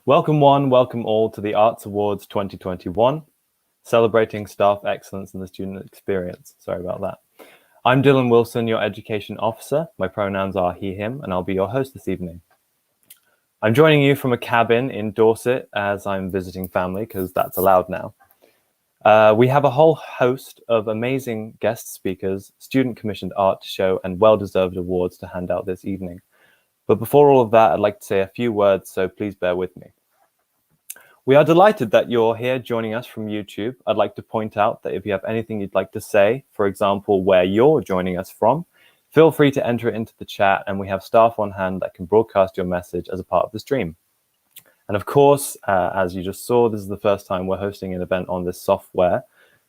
Welcome one, welcome all to the Arts Awards 2021, celebrating staff excellence in the student experience. Sorry about that. I'm Dylan Wilson, your education officer. My pronouns are he, him, and I'll be your host this evening. I'm joining you from a cabin in Dorset as I'm visiting family because that's allowed now. We have a whole host of amazing guest speakers, student-commissioned art to show, and well-deserved awards to hand out this evening. But before all of that, I'd like to say a few words, so please bear with me. We are delighted that you're here joining us from YouTube. I'd like to point out that if you have anything you'd like to say, for example, where you're joining us from, feel free to enter it into the chat, and we have staff on hand that can broadcast your message as a part of the stream. And of course, as you just saw, this is the first time we're hosting an event on this software.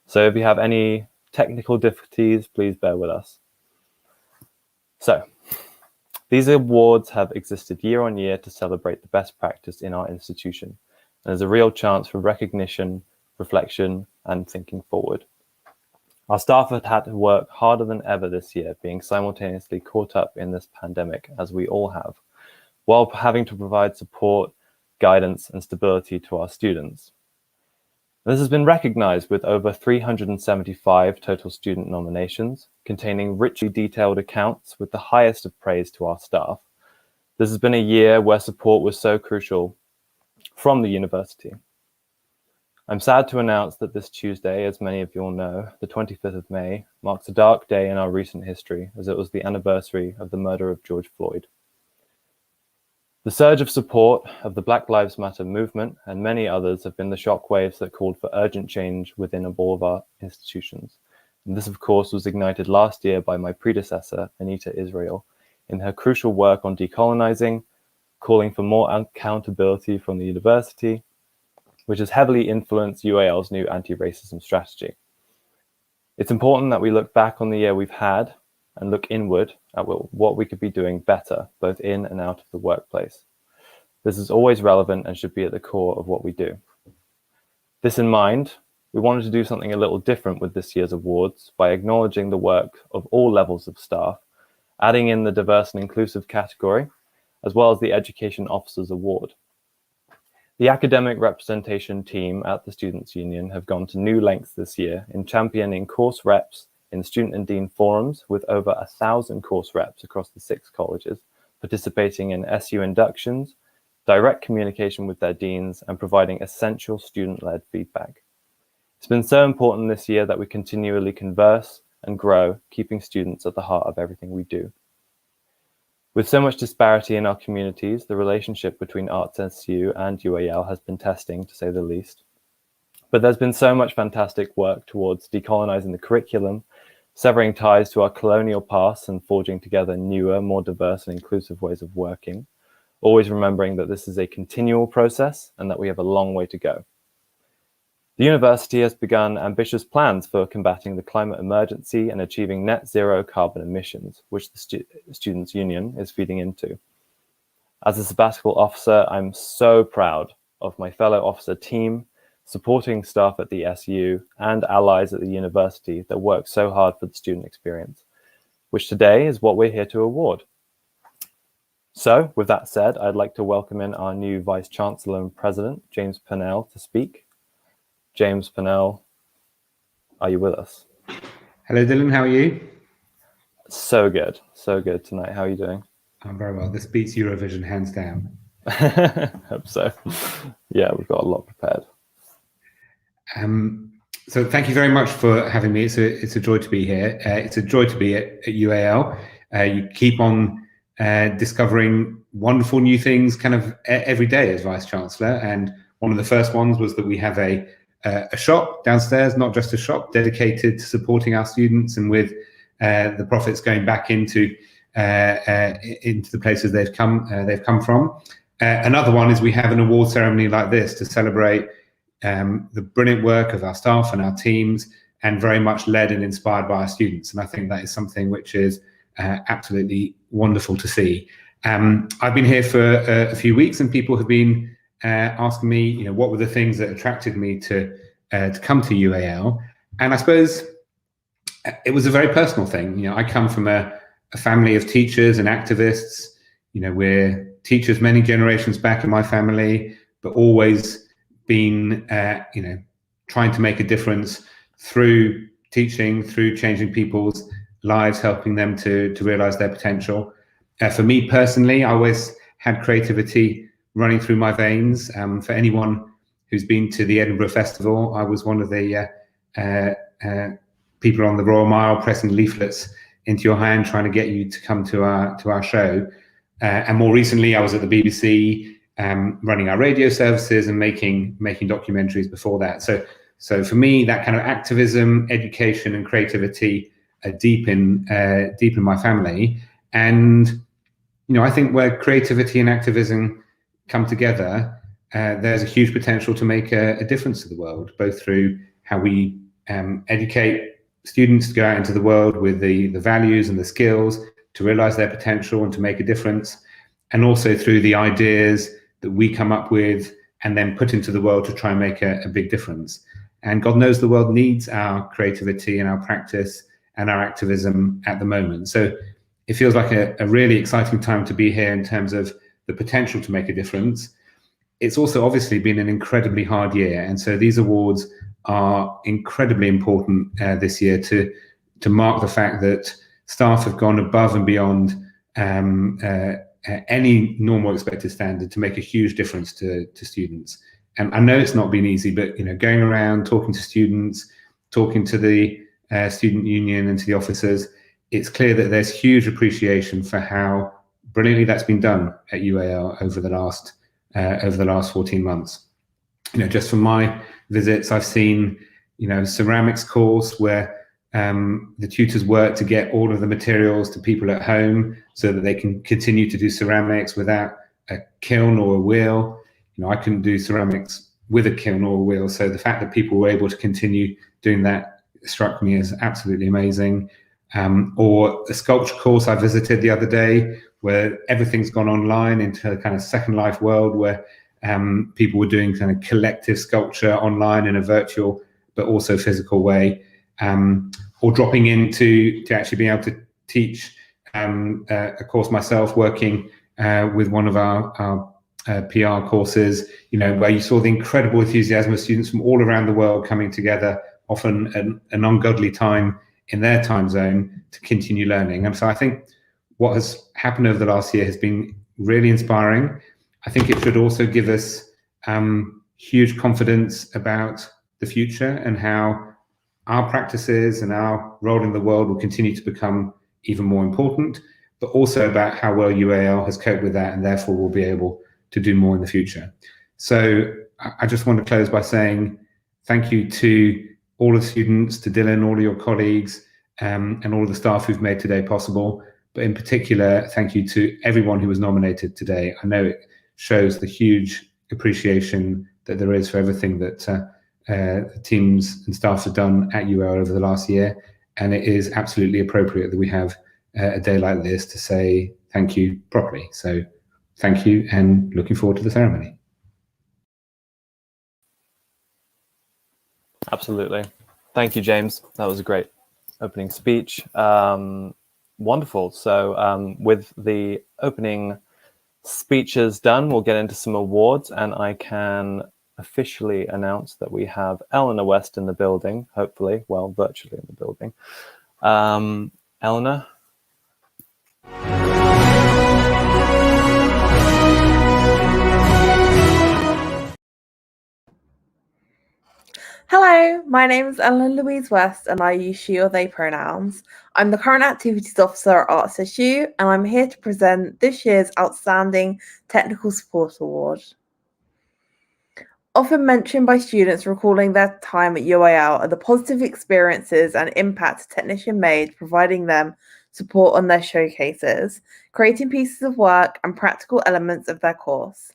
So if you have any technical difficulties, please bear with us. So, these awards have existed year on year to celebrate the best practice in our institution. And there's a real chance for recognition, reflection, and thinking forward. Our staff have had to work harder than ever this year, being simultaneously caught up in this pandemic, as we all have, while having to provide support, guidance, and stability to our students. This has been recognized with over 375 total student nominations, containing richly detailed accounts with the highest of praise to our staff. This has been a year where support was so crucial from the university. I'm sad to announce that this Tuesday, as many of you all know, the 25th of May, marks a dark day in our recent history, as it was the anniversary of the murder of George Floyd. The surge of support of the Black Lives Matter movement and many others have been the shockwaves that called for urgent change within all of our institutions. And this, of course, was ignited last year by my predecessor, Anita Israel, in her crucial work on decolonizing, calling for more accountability from the university, which has heavily influenced UAL's new anti-racism strategy. It's important that we look back on the year we've had and look inward at what we could be doing better, both in and out of the workplace. This is always relevant and should be at the core of what we do. This in mind, we wanted to do something a little different with this year's awards by acknowledging the work of all levels of staff, adding in the diverse and inclusive category, as well as the Education Officers Award. The academic representation team at the Students' Union have gone to new lengths this year in championing course reps in student and dean forums with over 1,000 course reps across the 6 colleges, participating in SU inductions, direct communication with their deans, and providing essential student-led feedback. It's been so important this year that we continually converse and grow, keeping students at the heart of everything we do. With so much disparity in our communities, the relationship between Arts SU and UAL has been testing, to say the least. But there's been so much fantastic work towards decolonizing the curriculum, severing ties to our colonial past and forging together newer, more diverse and inclusive ways of working, always remembering that this is a continual process and that we have a long way to go. The university has begun ambitious plans for combating the climate emergency and achieving net zero carbon emissions, which the Students' Union is feeding into. As a sabbatical officer, I'm so proud of my fellow officer team, supporting staff at the SU and allies at the university that work so hard for the student experience, which today is what we're here to award. So with that said, I'd like to welcome in our new Vice Chancellor and President, James Purnell, to speak. James Purnell, are you with us? Hello, Dylan. How are you? So good tonight. How are you doing? I'm very well. This beats Eurovision, hands down. Hope so. Yeah, we've got a lot prepared. So thank you very much for having me. It's a joy to be here. It's a joy to be at UAL. You keep on discovering wonderful new things kind of every day as Vice Chancellor. And one of the first ones was that we have a shop downstairs, not just a shop, dedicated to supporting our students and with the profits going back into the places they've come from. Another one is we have an award ceremony like this to celebrate the brilliant work of our staff and our teams, and very much led and inspired by our students. And I think that is something which is absolutely wonderful to see. I've been here for a few weeks, and people have been asking me, what were the things that attracted me to come to UAL? And I suppose it was a very personal thing. I come from a family of teachers and activists. We're teachers many generations back in my family, but always been, trying to make a difference through teaching, through changing people's lives, helping them to realize their potential. For me personally, I always had creativity running through my veins. For anyone who's been to the Edinburgh Festival, I was one of the people on the Royal Mile pressing leaflets into your hand, trying to get you to come to our show. And more recently, I was at the BBC, running our radio services and making documentaries before that. So for me, that kind of activism, education, and creativity are deep in my family. And I think where creativity and activism come together, there's a huge potential to make a difference to the world, both through how we educate students to go out into the world with the values and the skills to realize their potential and to make a difference, and also through the ideas that we come up with and then put into the world to try and make a big difference. And God knows the world needs our creativity and our practice and our activism at the moment. So it feels like a really exciting time to be here in terms of the potential to make a difference. It's also obviously been an incredibly hard year. And so these awards are incredibly important this year to mark the fact that staff have gone above and beyond any normal expected standard to make a huge difference to students. And I know it's not been easy, but going around talking to students, talking to the student union and to the officers, it's clear that there's huge appreciation for how brilliantly that's been done at UAL over the last 14 months. Just from my visits, I've seen ceramics course where the tutors work to get all of the materials to people at home so that they can continue to do ceramics without a kiln or a wheel. I couldn't do ceramics with a kiln or a wheel, so the fact that people were able to continue doing that struck me as absolutely amazing. Or a sculpture course I visited the other day where everything's gone online into a kind of Second Life world where people were doing kind of collective sculpture online in a virtual but also physical way, or dropping in to actually be able to teach a course myself, working with one of our PR courses, where you saw the incredible enthusiasm of students from all around the world coming together, often an ungodly time in their time zone, to continue learning. And so I think what has happened over the last year has been really inspiring. I think it should also give us huge confidence about the future and how our practices and our role in the world will continue to become even more important, but also about how well UAL has coped with that and therefore will be able to do more in the future. So I just want to close by saying thank you to all the students, to Dylan, all of your colleagues, and all of the staff who've made today possible. But in particular, thank you to everyone who was nominated today. I know it shows the huge appreciation that there is for everything that the teams and staff have done at UAL over the last year. And it is absolutely appropriate that we have a day like this to say thank you properly. So thank you, and looking forward to the ceremony. Absolutely. Thank you, James. That was a great opening speech. Wonderful. So with the opening speeches done, we'll get into some awards, and I can officially announce that we have Eleanor West in the building, hopefully, well, virtually in the building. Eleanor? Hello, my name is Ellen Louise West and I use she or they pronouns. I'm the current activities officer at Arts SU and I'm here to present this year's Outstanding Technical Support Award. Often mentioned by students recalling their time at UAL are the positive experiences and impact a technician made, providing them support on their showcases, creating pieces of work and practical elements of their course.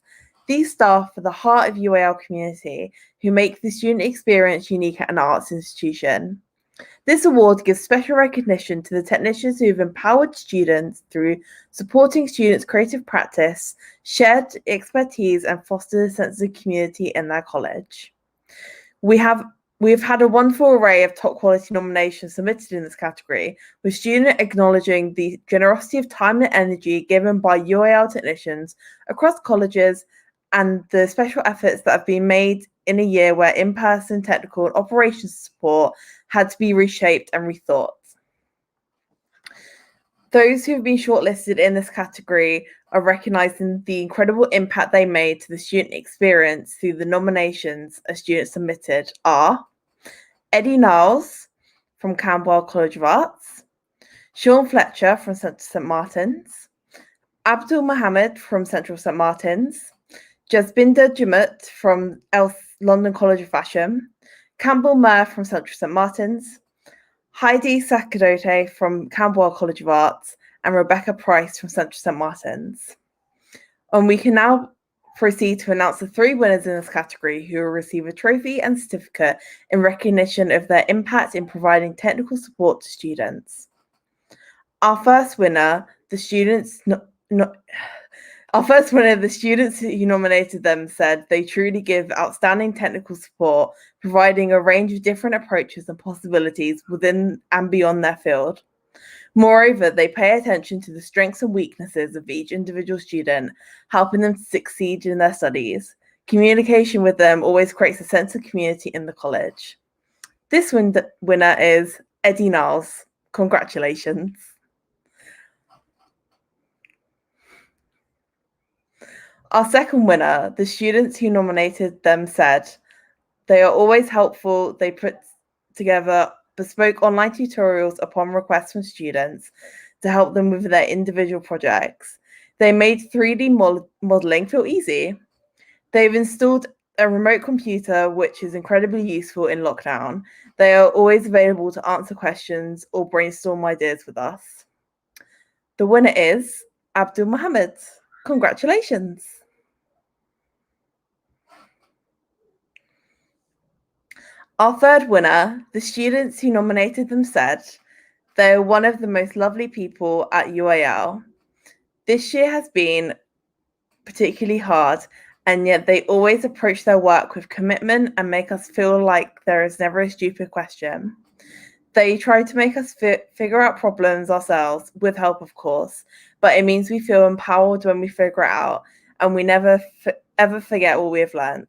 These staff are the heart of UAL community who make the student experience unique at an arts institution. This award gives special recognition to the technicians who have empowered students through supporting students' creative practice, shared expertise, and fostered a sense of community in their college. We've had a wonderful array of top quality nominations submitted in this category, with students acknowledging the generosity of time and energy given by UAL technicians across colleges and the special efforts that have been made in a year where in-person technical and operations support had to be reshaped and rethought. Those who have been shortlisted in this category are recognising the incredible impact they made to the student experience through the nominations a student submitted are Eddie Niles from Camberwell College of Arts, Sean Fletcher from Central St Martin's, Abdul Mohammed from Central St Martin's, Jasbinder Jamut from London College of Fashion, Campbell Murr from Central St Martin's, Heidi Sakadote from Camberwell College of Arts, and Rebecca Price from Central St Martin's. And we can now proceed to announce the 3 winners in this category who will receive a trophy and certificate in recognition of their impact in providing technical support to students. Our first winner, the students who nominated them said they truly give outstanding technical support, providing a range of different approaches and possibilities within and beyond their field. Moreover, they pay attention to the strengths and weaknesses of each individual student, helping them to succeed in their studies. Communication with them always creates a sense of community in the college. This winner is Eddie Niles. Congratulations. Our second winner, the students who nominated them said, they are always helpful. They put together bespoke online tutorials upon request from students to help them with their individual projects. They made 3D modeling feel easy. They've installed a remote computer, which is incredibly useful in lockdown. They are always available to answer questions or brainstorm ideas with us. The winner is Abdul Mohammed. Congratulations. Our third winner, the students who nominated them said, they are one of the most lovely people at UAL. This year has been particularly hard, and yet they always approach their work with commitment and make us feel like there is never a stupid question. They try to make us figure out problems ourselves, with help of course, but it means we feel empowered when we figure it out, and we never ever forget what we have learnt.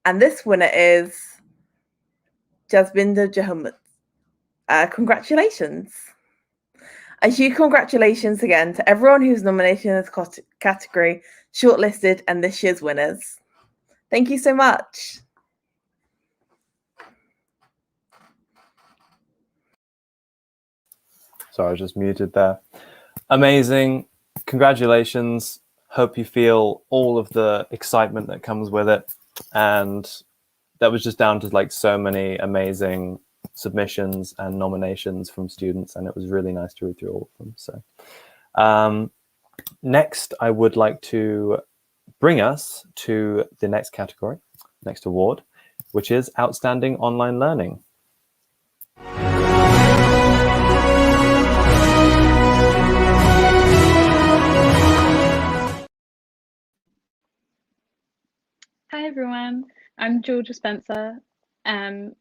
And this winner is Jasbinder Jahamut. Congratulations. A huge congratulations again to everyone who's nominated in this category, shortlisted, and this year's winners. Thank you so much. Sorry, I was just muted there. Amazing. Congratulations. Hope you feel all of the excitement that comes with it. And that was just down to like so many amazing submissions and nominations from students, and it was really nice to read through all of them. So next, I would like to bring us to the next category, next award, which is Outstanding Online Learning. Hi everyone, I'm Georgia Spencer.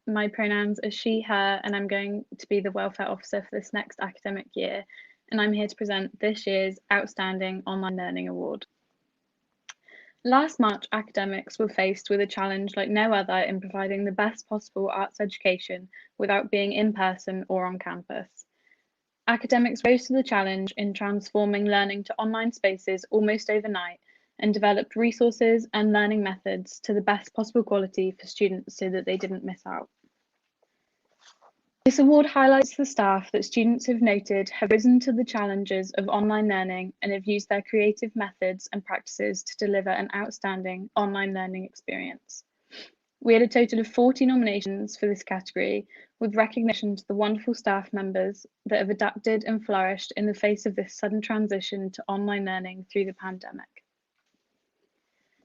My pronouns are she, her, and I'm going to be the welfare officer for this next academic year. And I'm here to present this year's Outstanding Online Learning Award. Last March, academics were faced with a challenge like no other in providing the best possible arts education without being in person or on campus. Academics rose to the challenge in transforming learning to online spaces almost overnight and developed resources and learning methods to the best possible quality for students so that they didn't miss out. This award highlights the staff that students have noted have risen to the challenges of online learning and have used their creative methods and practices to deliver an outstanding online learning experience. We had a total of 40 nominations for this category, with recognition to the wonderful staff members that have adapted and flourished in the face of this sudden transition to online learning through the pandemic.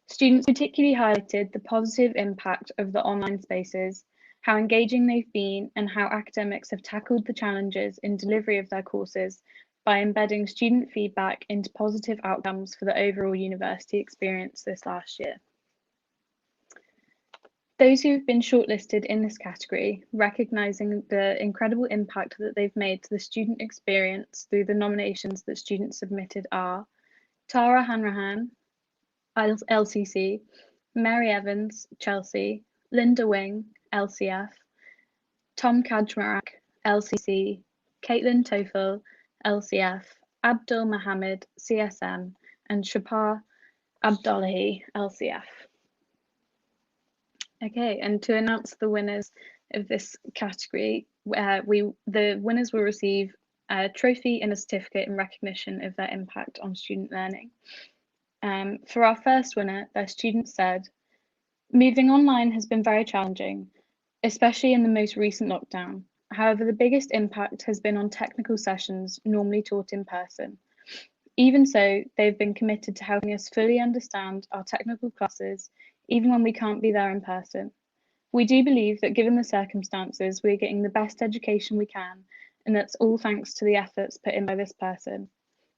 Students particularly highlighted the positive impact of the online spaces, how engaging they've been, and how academics have tackled the challenges in delivery of their courses by embedding student feedback into positive outcomes for the overall university experience this last year. Those who have been shortlisted in this category, recognising the incredible impact that they've made to the student experience through the nominations that students submitted are Tara Hanrahan, LCC, Mary Evans, Chelsea, Linda Wing, LCF, Tom Kajmarak, LCC, Caitlin Tofel, LCF, Abdul Mohammed, CSM, and Shapar Abdullahi, LCF. Okay, and to announce the winners of this category, the winners will receive a trophy and a certificate in recognition of their impact on student learning. For our first winner, their student said, "Moving online has been very challenging, especially in the most recent lockdown. However, the biggest impact has been on technical sessions normally taught in person. Even so, they've been committed to helping us fully understand our technical classes, even when we can't be there in person. We do believe that given the circumstances, we're getting the best education we can, and that's all thanks to the efforts put in by this person."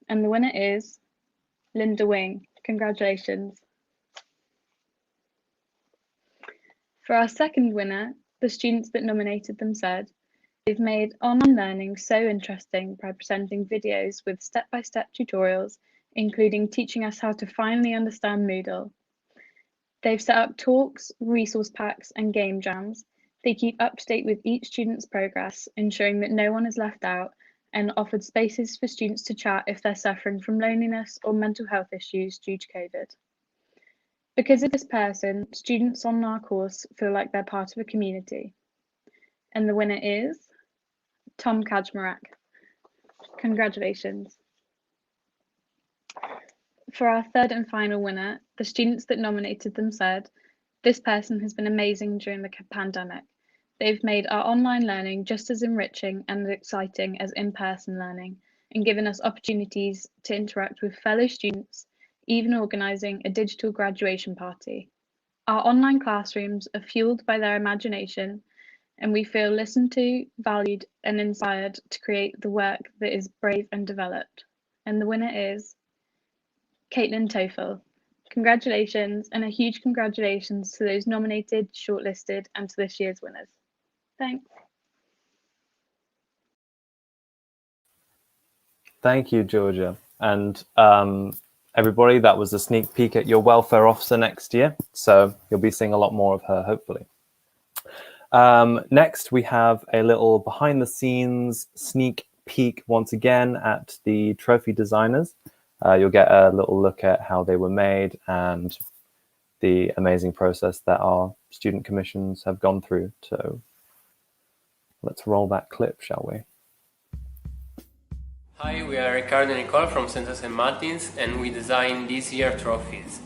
And the winner is Linda Wing. Congratulations. For our second winner, the students that nominated them said, "They've made online learning so interesting by presenting videos with step-by-step tutorials, including teaching us how to finally understand Moodle. They've set up talks, resource packs, and game jams. They keep up to date with each student's progress, ensuring that no one is left out, and offered spaces for students to chat if they're suffering from loneliness or mental health issues due to COVID. Because of this person, students on our course feel like they're part of a community." And the winner is Tom Kajmarak. Congratulations. For our third and final winner, the students that nominated them said, "This person has been amazing during the pandemic. They've made our online learning just as enriching and exciting as in-person learning, and given us opportunities to interact with fellow students, even organising a digital graduation party. Our online classrooms are fueled by their imagination, and we feel listened to, valued, and inspired to create the work that is brave and developed." And the winner is Caitlin Tofel. Congratulations, and a huge congratulations to those nominated, shortlisted, and to this year's winners. Thanks. Thank you, Georgia. And everybody, that was a sneak peek at your welfare officer next year. So you'll be seeing a lot more of her, hopefully. Next, we have a little behind the scenes sneak peek once again at the trophy designers. You'll get a little look at how they were made and the amazing process that our student commissions have gone through. So let's roll that clip, shall we? Hi, we are Ricardo and Nicole from Centro St. Martins, and we designed this year trophies.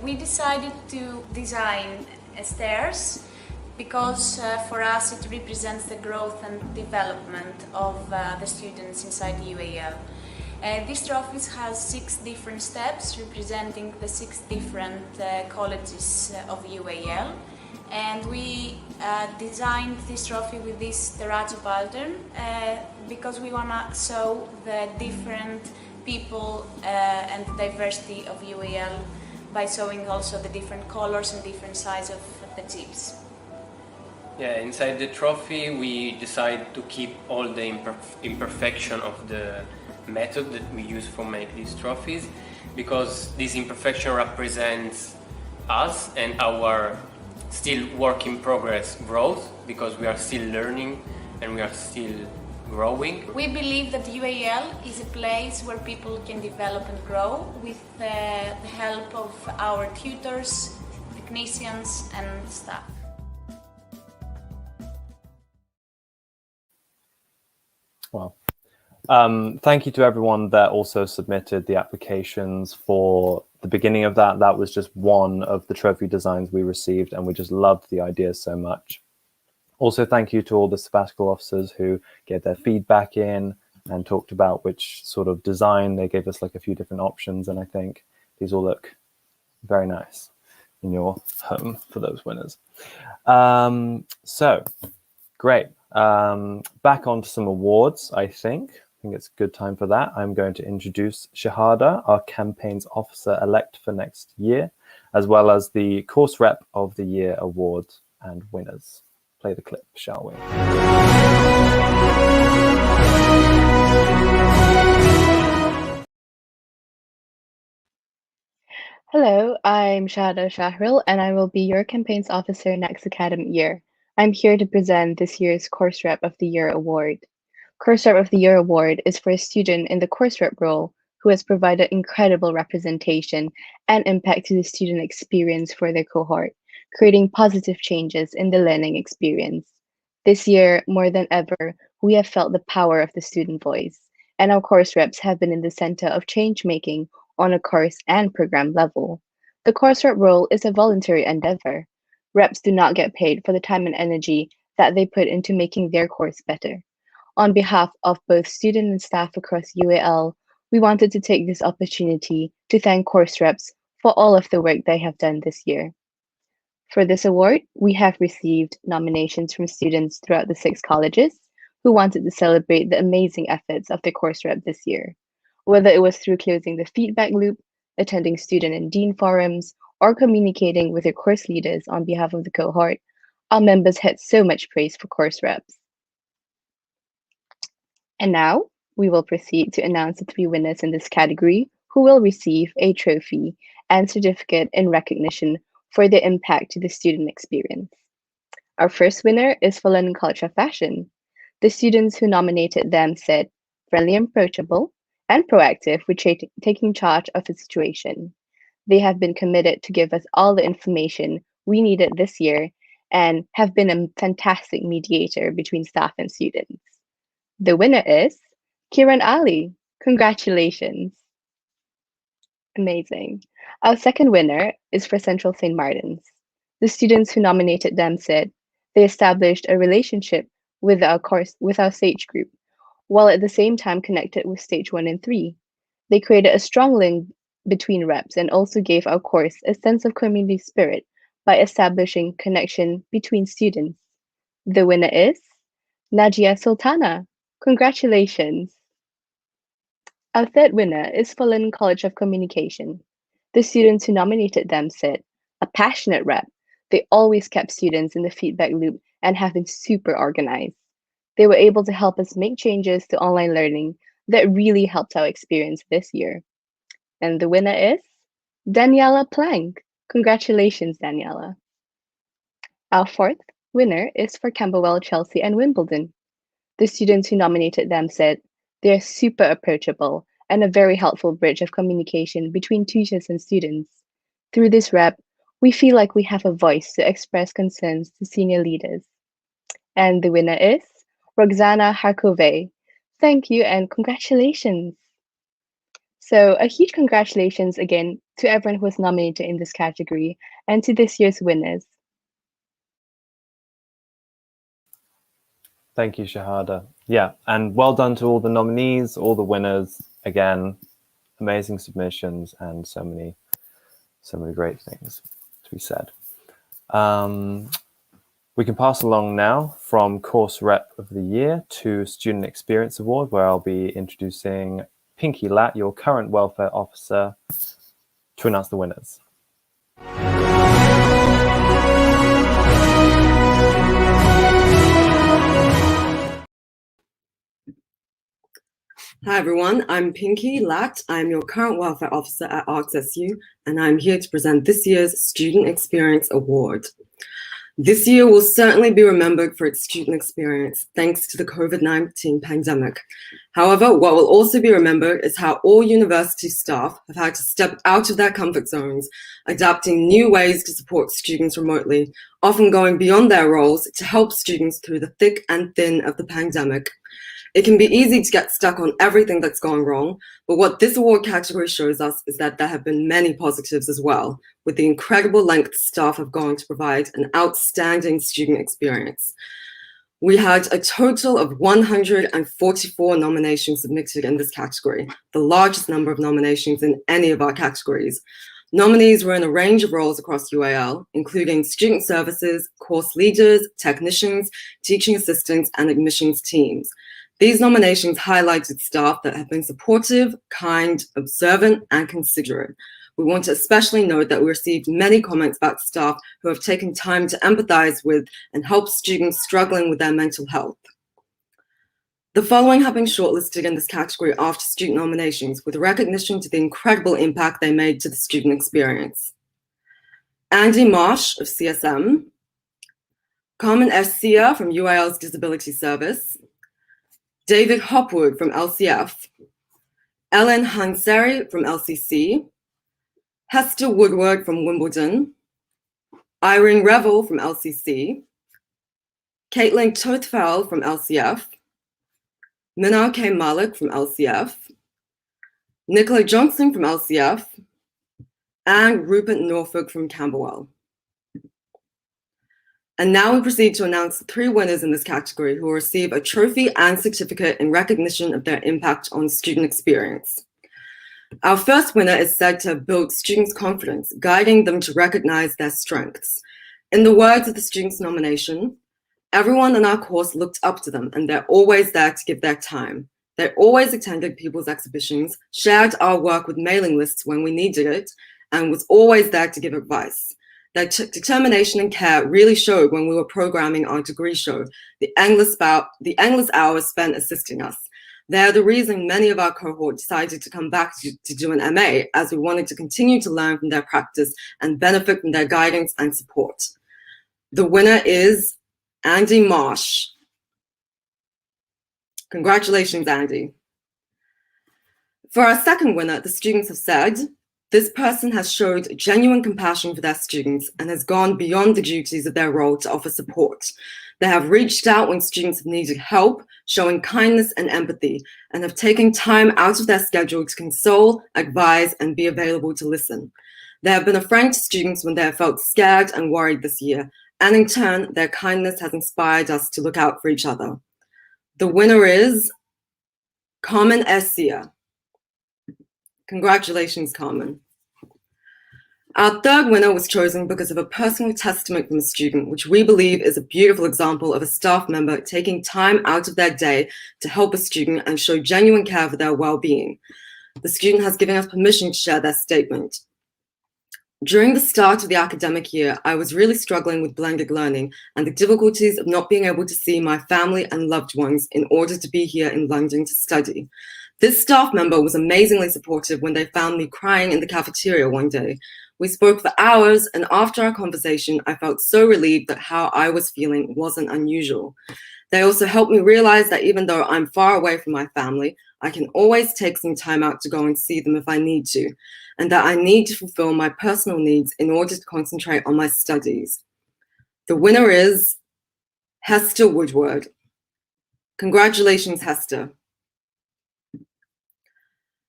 We decided to design stairs because for us it represents the growth and development of the students inside the UAL. These trophies has 6 different steps representing the 6 different colleges of UAL, and we designed this trophy with this terrazzo pattern because we want to show the different people and diversity of UAL by showing also the different colors and different size of the chips. Yeah, inside the trophy we decided to keep all the imperfection of the method that we use for make these trophies, because this imperfection represents us and our still work in progress growth, because we are still learning and we are still growing. We believe that UAL is a place where people can develop and grow with the help of our tutors, technicians and staff. Wow. Thank you to everyone that also submitted the applications for the beginning of that. That was just one of the trophy designs we received, and we just loved the idea so much. Also, thank you to all the sabbatical officers who gave their feedback in and talked about which sort of design. They gave us like a few different options, and I think these all look very nice in your home for those winners. So great. Back on to some awards, I think it's a good time for that. I'm going to introduce Shahada, our campaigns officer-elect for next year, as well as the course rep of the year awards and winners. Play the clip, shall we? Hello, I'm Shahada Shahril, and I will be your campaigns officer next academic year. I'm here to present this year's Course Rep of the Year award. Course Rep of the Year award is for a student in the course rep role who has provided incredible representation and impact to the student experience for their cohort, creating positive changes in the learning experience. This year, more than ever, we have felt the power of the student voice, and our course reps have been in the center of change making on a course and program level. The course rep role is a voluntary endeavor. Reps do not get paid for the time and energy that they put into making their course better. On behalf of both student and staff across UAL, we wanted to take this opportunity to thank course reps for all of the work they have done this year. For this award, we have received nominations from students throughout the 6 colleges who wanted to celebrate the amazing efforts of the course rep this year. Whether it was through closing the feedback loop, attending student and dean forums, or communicating with their course leaders on behalf of the cohort, our members had so much praise for course reps. And now, we will proceed to announce the 3 winners in this category who will receive a trophy and certificate in recognition for their impact to the student experience. Our first winner is for Learning Culture Fashion. The students who nominated them said, friendly and approachable, and proactive with taking charge of the situation. They have been committed to give us all the information we needed this year and have been a fantastic mediator between staff and students. The winner is Kiran Ali. Congratulations. Amazing. Our second winner is for Central St. Martin's. The students who nominated them said they established a relationship with our SAGE group, while at the same time connected with Stage 1 and 3. They created a strong link between reps and also gave our course a sense of community spirit by establishing connection between students. The winner is Najia Sultana. Congratulations. Our third winner is for London College of Communication. The students who nominated them said, a passionate rep. They always kept students in the feedback loop and have been super organized. They were able to help us make changes to online learning that really helped our experience this year. And the winner is Daniela Plank. Congratulations, Daniela. Our fourth winner is for Camberwell, Chelsea, and Wimbledon. The students who nominated them said, they're super approachable and a very helpful bridge of communication between tutors and students. Through this rep, we feel like we have a voice to express concerns to senior leaders. And the winner is Roxana Harkove. Thank you and congratulations. So a huge congratulations again to everyone who was nominated in this category and to this year's winners. Thank you, Shahada. Yeah, and well done to all the nominees, all the winners. Again, amazing submissions and so many great things to be said. We can pass along now from Course Rep of the Year to Student Experience Award, where I'll be introducing Pinky Lat, your current welfare officer, to announce the winners. Hi everyone, I'm Pinky Lat. I'm your current welfare officer at ArcsSU, and I'm here to present this year's Student Experience Award. This year will certainly be remembered for its student experience, thanks to the COVID-19 pandemic. However, what will also be remembered is how all university staff have had to step out of their comfort zones, adapting new ways to support students remotely, often going beyond their roles to help students through the thick and thin of the pandemic. It can be easy to get stuck on everything that's gone wrong, but what this award category shows us is that there have been many positives as well, with the incredible length staff have gone to provide an outstanding student experience. We had a total of 144 nominations submitted in this category, the largest number of nominations in any of our categories. Nominees were in a range of roles across UAL, including student services, course leaders, technicians, teaching assistants, and admissions teams. These nominations highlighted staff that have been supportive, kind, observant, and considerate. We want to especially note that we received many comments about staff who have taken time to empathize with and help students struggling with their mental health. The following have been shortlisted in this category after student nominations with recognition to the incredible impact they made to the student experience. Andy Marsh of CSM, Carmen Essia from UIL's Disability Service, David Hopwood from LCF, Ellen Hanseri from LCC, Hester Woodward from Wimbledon, Irene Revel from LCC, Caitlin Tothfell from LCF, Minar K. Malik from LCF, Nicola Johnson from LCF, and Rupert Norfolk from Camberwell. And now we proceed to announce the 3 winners in this category who will receive a trophy and certificate in recognition of their impact on student experience. Our first winner is said to have built students' confidence, guiding them to recognize their strengths. In the words of the students' nomination, everyone in our course looked up to them and they're always there to give their time. They always attended people's exhibitions, shared our work with mailing lists when we needed it, and was always there to give advice. Their determination and care really showed when we were programming our degree show, the endless hours spent assisting us. They're the reason many of our cohort decided to come back to do an MA, as we wanted to continue to learn from their practice and benefit from their guidance and support. The winner is Andy Marsh. Congratulations, Andy. For our second winner, the students have said, this person has showed genuine compassion for their students and has gone beyond the duties of their role to offer support. They have reached out when students have needed help, showing kindness and empathy, and have taken time out of their schedule to console, advise, and be available to listen. They have been a friend to students when they have felt scared and worried this year, and in turn, their kindness has inspired us to look out for each other. The winner is Carmen Essia. Congratulations, Carmen. Our third winner was chosen because of a personal testament from a student, which we believe is a beautiful example of a staff member taking time out of their day to help a student and show genuine care for their well-being. The student has given us permission to share their statement. During the start of the academic year, I was really struggling with blended learning and the difficulties of not being able to see my family and loved ones in order to be here in London to study. This staff member was amazingly supportive when they found me crying in the cafeteria one day. We spoke for hours, and after our conversation, I felt so relieved that how I was feeling wasn't unusual. They also helped me realize that even though I'm far away from my family, I can always take some time out to go and see them if I need to, and that I need to fulfill my personal needs in order to concentrate on my studies. The winner is Hester Woodward. Congratulations, Hester.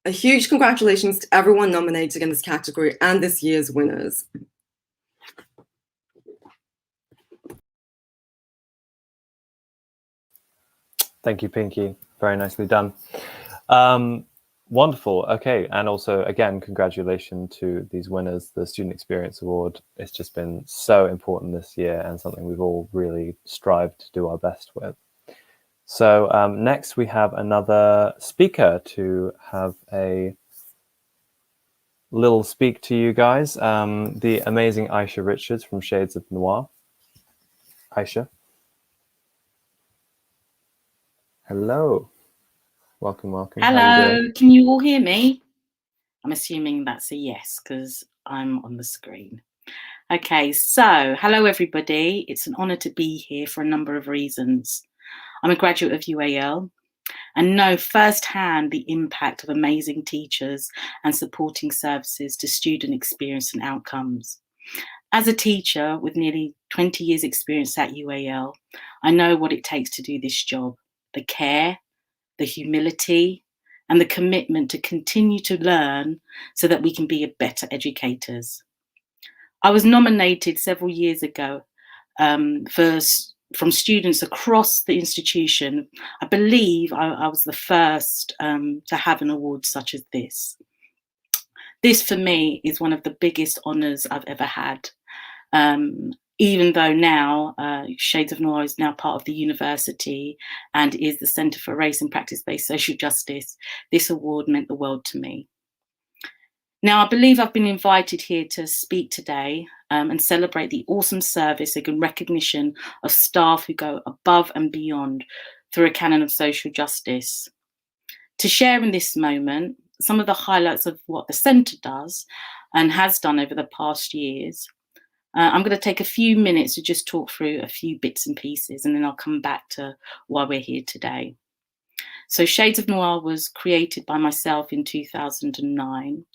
A huge congratulations to everyone nominated in this category and this year's winners. Thank you, Pinky. Very nicely done. Wonderful. Okay. And also, again, congratulations to these winners. The Student Experience Award, it's just been so important this year and something we've all really strived to do our best with. So next we have another speaker to have a little speak to you guys. The amazing Aisha Richards from Shades of Noir. Aisha. Hello. Welcome, welcome. Hello, can you all hear me? I'm assuming that's a yes because I'm on the screen. Okay, so hello everybody. It's an honor to be here for a number of reasons. I'm a graduate of UAL and know firsthand the impact of amazing teachers and supporting services to student experience and outcomes. As a teacher with nearly 20 years experience at UAL, I know what it takes to do this job, the care, the humility, and the commitment to continue to learn so that we can be better educators. I was nominated several years ago from students across the institution. I believe I was the first to have an award such as this. This for me is one of the biggest honours I've ever had. Even though now Shades of Noir is now part of the university and is the Centre for Race and Practice-Based Social Justice, this award meant the world to me. Now, I believe I've been invited here to speak today and celebrate the awesome service and recognition of staff who go above and beyond through a canon of social justice. To share in this moment some of the highlights of what the centre does and has done over the past years, I'm going to take a few minutes to just talk through a few bits and pieces, and then I'll come back to why we're here today. So Shades of Noir was created by myself in 2009.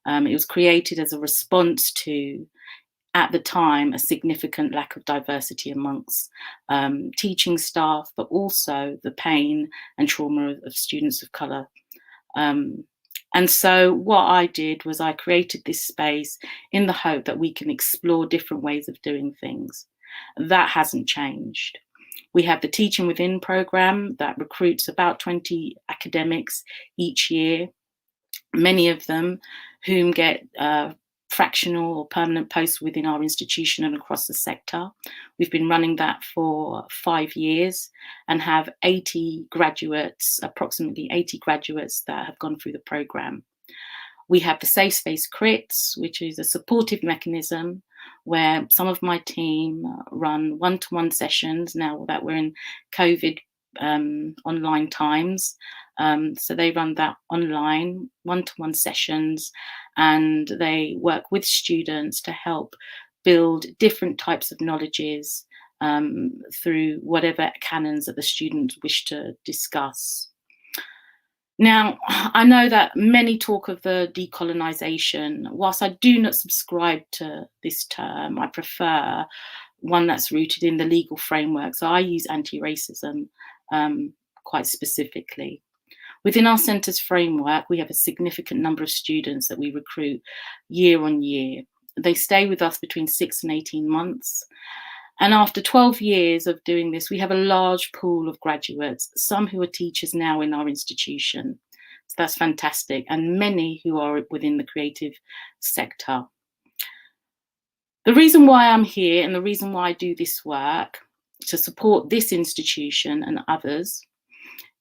It was created as a response to, at the time, a significant lack of diversity amongst teaching staff, but also the pain and trauma of students of colour. And so what I did was I created this space in the hope that we can explore different ways of doing things. That hasn't changed. We have the Teaching Within programme that recruits about 20 academics each year, many of them whom get fractional or permanent posts within our institution and across the sector. We've been running that for 5 years and have 80 graduates, approximately 80 graduates that have gone through the programme. We have the Safe Space Crits, which is a supportive mechanism where some of my team run one-to-one sessions now that we're in COVID online times. So they run that online, one-to-one sessions, and they work with students to help build different types of knowledges through whatever canons that the students wish to discuss. Now, I know that many talk of the decolonisation. Whilst I do not subscribe to this term, I prefer one that's rooted in the legal framework. So I use anti-racism quite specifically. Within our centre's framework, we have a significant number of students that we recruit year on year. They stay with us between 6 and 18 months. And after 12 years of doing this, we have a large pool of graduates, some who are teachers now in our institution. So that's fantastic. And many who are within the creative sector. The reason why I'm here and the reason why I do this work to support this institution and others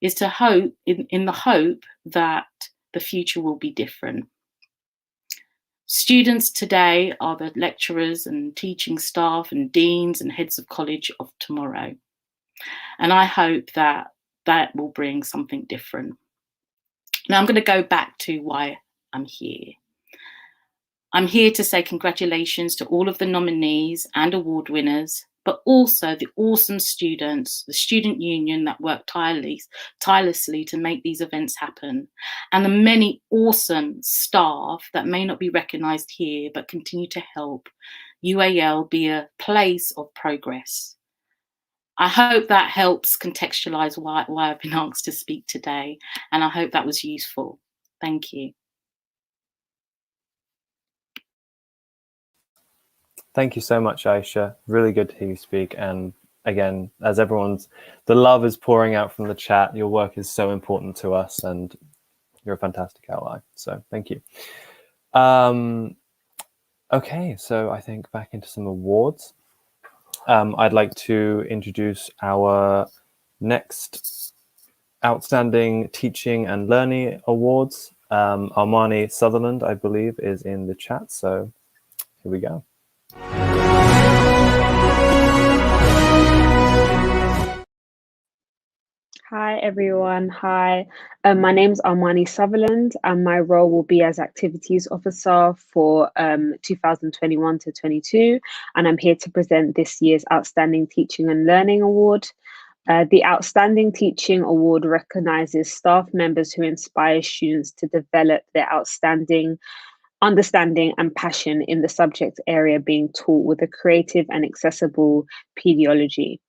is to hope, in the hope that the future will be different. Students today are the lecturers and teaching staff and deans and heads of college of tomorrow. And I hope that that will bring something different. Now I'm going to go back to why I'm here. I'm here to say congratulations to all of the nominees and award winners, but also the awesome students, the student union that worked tirelessly to make these events happen, and the many awesome staff that may not be recognised here, but continue to help UAL be a place of progress. I hope that helps contextualise why I've been asked to speak today, and I hope that was useful. Thank you. Thank you so much, Aisha. Really good to hear you speak. And again, as the love is pouring out from the chat, your work is so important to us and you're a fantastic ally. So thank you. Okay, so I think back into some awards. I'd like to introduce our next Outstanding Teaching and Learning Awards. Armani Sutherland, I believe, is in the chat. So here we go. Hi everyone, hi. My name's Armani Sutherland and my role will be as Activities Officer for 2021 to 22, and I'm here to present this year's Outstanding Teaching and Learning Award. The Outstanding Teaching Award recognises staff members who inspire students to develop their outstanding understanding and passion in the subject area being taught with a creative and accessible pedagogy.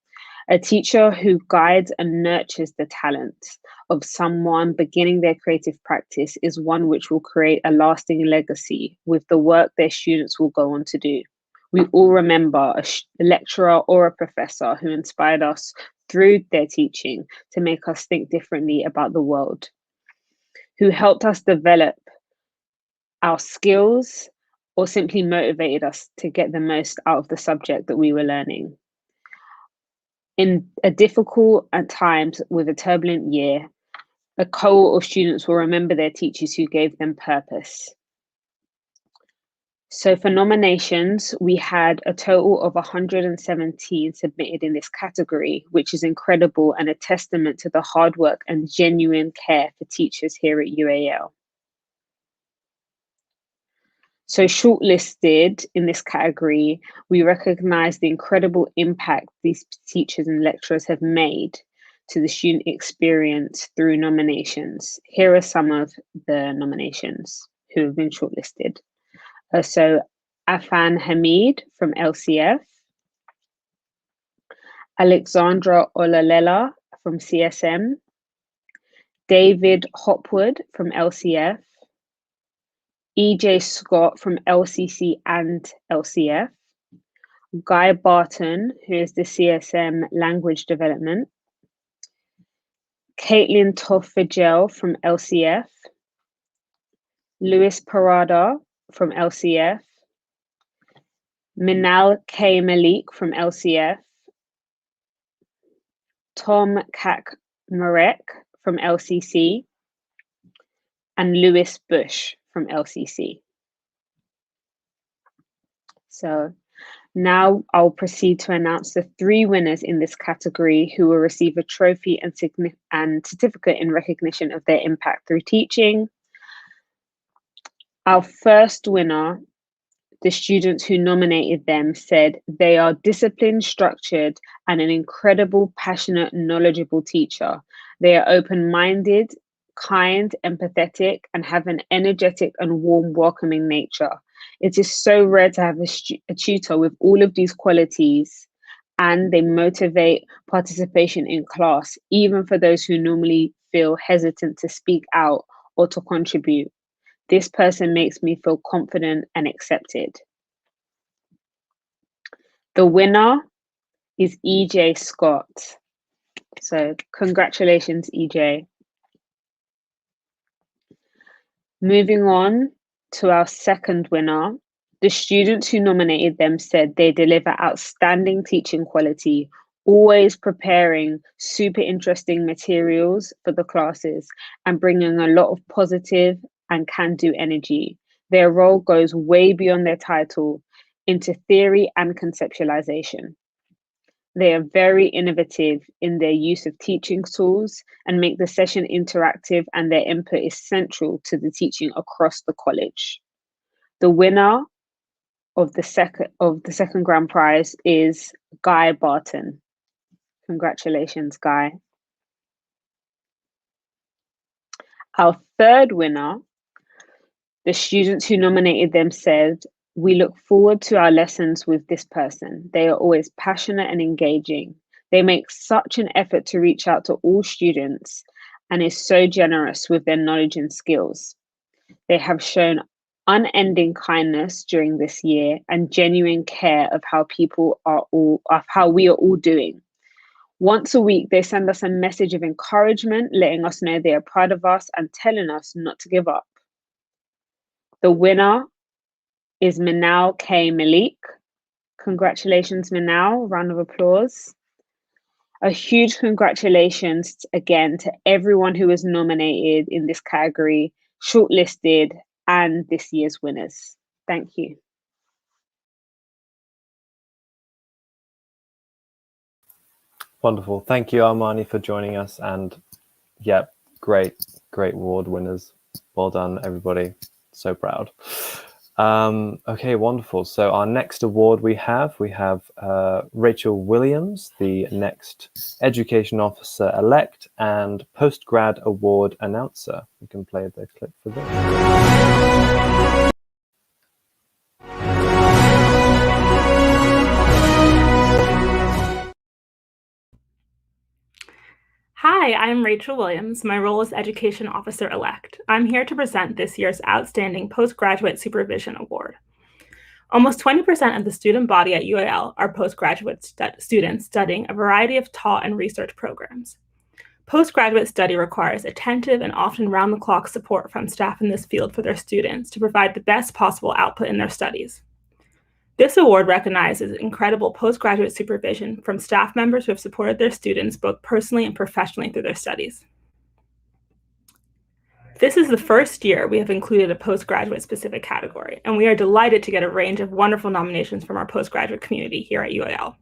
A teacher who guides and nurtures the talents of someone beginning their creative practice is one which will create a lasting legacy with the work their students will go on to do. We all remember a lecturer or a professor who inspired us through their teaching to make us think differently about the world, who helped us develop our skills or simply motivated us to get the most out of the subject that we were learning. In a difficult at times with a turbulent year, a cohort of students will remember their teachers who gave them purpose. So for nominations, we had a total of 117 submitted in this category, which is incredible and a testament to the hard work and genuine care for teachers here at UAL. So shortlisted in this category, we recognize the incredible impact these teachers and lecturers have made to the student experience through nominations. Here are some of the nominations who have been shortlisted. So Afan Hamid from LCF, Alexandra Olalela from CSM, David Hopwood from LCF, EJ Scott from LCC and LCF, Guy Barton, who is the CSM Language Development, Caitlin Toffagel from LCF, Louis Parada from LCF, Minal K. Malik from LCF, Tom Kak Marek from LCC, and Lewis Bush from LCC. So now I'll proceed to announce the 3 winners in this category who will receive a trophy and certificate in recognition of their impact through teaching. Our first winner, the students who nominated them said they are disciplined, structured, and an incredible, passionate, knowledgeable teacher. They are open-minded, kind, empathetic, and have an energetic and warm, welcoming nature. It is so rare to have a tutor with all of these qualities, and they motivate participation in class, even for those who normally feel hesitant to speak out or to contribute. This person makes me feel confident and accepted. The winner is EJ Scott. So congratulations, EJ. Moving on to our second winner, the students who nominated them said they deliver outstanding teaching quality, always preparing super interesting materials for the classes and bringing a lot of positive and can-do energy. Their role goes way beyond their title into theory and conceptualization. They are very innovative in their use of teaching tools and make the session interactive, and their input is central to the teaching across the college. The winner of the second grand prize is Guy Barton. Congratulations, Guy. Our third winner, the students who nominated them said, we look forward to our lessons with this person. They are always passionate and engaging. They make such an effort to reach out to all students and is so generous with their knowledge and skills. They have shown unending kindness during this year and genuine care of how we are all doing. Once a week, they send us a message of encouragement, letting us know they are proud of us and telling us not to give up. The winner is Minal K. Malik. Congratulations, Minal. Round of applause. A huge congratulations again to everyone who was nominated in this category, shortlisted, and this year's winners. Thank you. Wonderful. Thank you, Armani, for joining us. And yeah, great award winners. Well done, everybody. So proud. Okay, wonderful. So our next award we have Rachel Williams, the next Education Officer-elect and Postgrad Award announcer. We can play the clip for this. Hi, I'm Rachel Williams. My role is Education Officer-elect. I'm here to present this year's Outstanding Postgraduate Supervision Award. Almost 20% of the student body at UAL are postgraduate students studying a variety of taught and research programs. Postgraduate study requires attentive and often round-the-clock support from staff in this field for their students to provide the best possible output in their studies. This award recognizes incredible postgraduate supervision from staff members who have supported their students both personally and professionally through their studies. This is the first year we have included a postgraduate specific category, and we are delighted to get a range of wonderful nominations from our postgraduate community here at UAL.